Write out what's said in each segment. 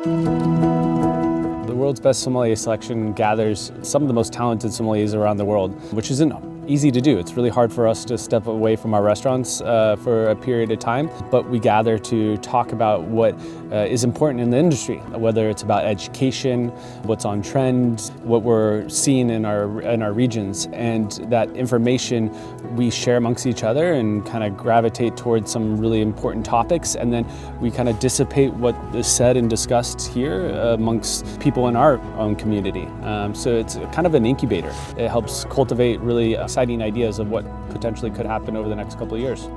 The world's best sommelier selection gathers some of the most talented sommeliers around the world, which isn't easy to do. It's really hard for us to step away from our restaurants for a period of time, but we gather to talk about what is important in the industry, whether it's about education, what's on trend, what we're seeing in our regions, and that information we share amongst each other and kind of gravitate towards some really important topics, and then we kind of dissipate what is said and discussed here amongst people in our own community. So it's kind of an incubator. It helps cultivate really exciting ideas of what potentially could happen over the next couple of years.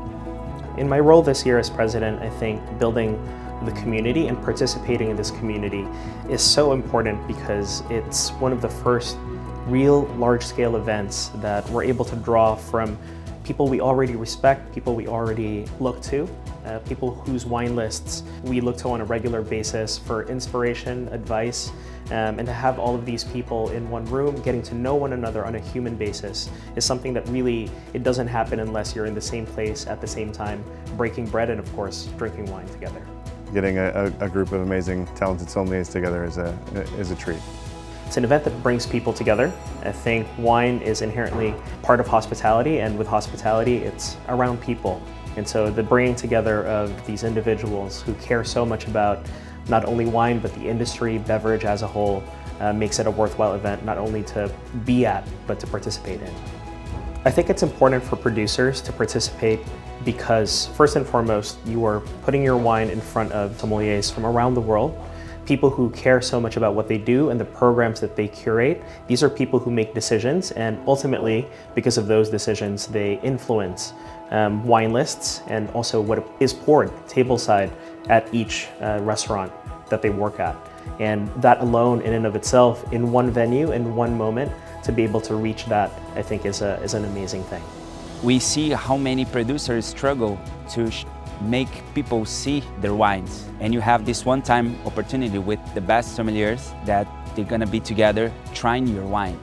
In my role this year as president, I think building the community and participating in this community is so important because it's one of the first real large-scale events that we're able to draw from people we already respect, people we already look to, people whose wine lists we look to on a regular basis for inspiration, advice, and to have all of these people in one room getting to know one another on a human basis is something that really, it doesn't happen unless you're in the same place at the same time, breaking bread and of course drinking wine together. Getting a group of amazing, talented sommeliers together is a treat. It's an event that brings people together. I think wine is inherently part of hospitality, and with hospitality, it's around people. And so the bringing together of these individuals who care so much about not only wine, but the industry, beverage as a whole, makes it a worthwhile event, not only to be at, but to participate in. I think it's important for producers to participate because, first and foremost, you are putting your wine in front of sommeliers from around the world, people who care so much about what they do and the programs that they curate. These are people who make decisions, and ultimately, because of those decisions, they influence wine lists and also what is poured tableside at each restaurant that they work at. And that alone, in and of itself, in one venue, in one moment, to be able to reach that, I think is an amazing thing. We see how many producers struggle to make people see their wines. And you have this one-time opportunity with the best sommeliers that they're gonna be together trying your wine.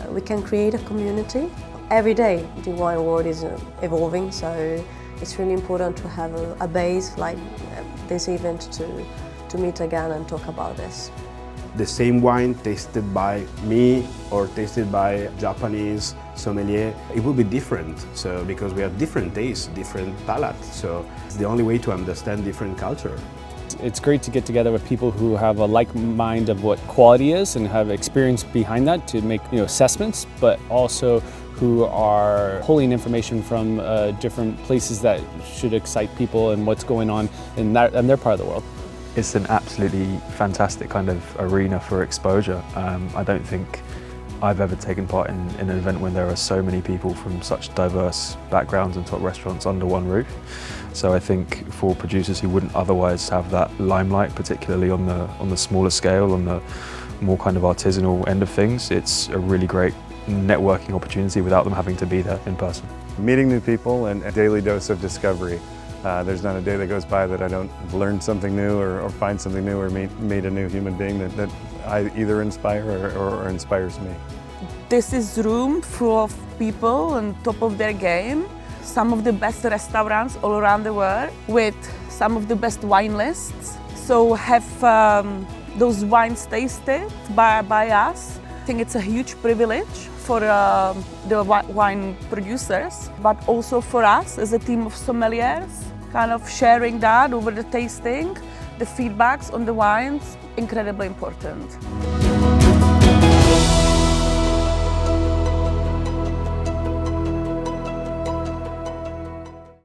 We can create a community. Every day the wine world is evolving, so it's really important to have a base like this event to meet again and talk about this. The same wine tasted by me or tasted by a Japanese sommelier, it will be different. So because we have different tastes, different palates, so it's the only way to understand different culture. It's great to get together with people who have a like mind of what quality is and have experience behind that to make assessments, but also who are pulling information from different places that should excite people and what's going on in their part of the world. It's an absolutely fantastic kind of arena for exposure. I don't think I've ever taken part in an event when there are so many people from such diverse backgrounds and top restaurants under one roof. So I think for producers who wouldn't otherwise have that limelight, particularly on the smaller scale, on the more kind of artisanal end of things, it's a really great networking opportunity without them having to be there in person. Meeting new people and a daily dose of discovery. There's not a day that goes by that I don't learn something new or find something new or meet a new human being that I either inspire or inspires me. This is room full of people on top of their game. Some of the best restaurants all around the world with some of the best wine lists. So have those wines tasted by us. I think it's a huge privilege for the wine producers, but also for us as a team of sommeliers, kind of sharing that over the tasting, the feedbacks on the wines, incredibly important.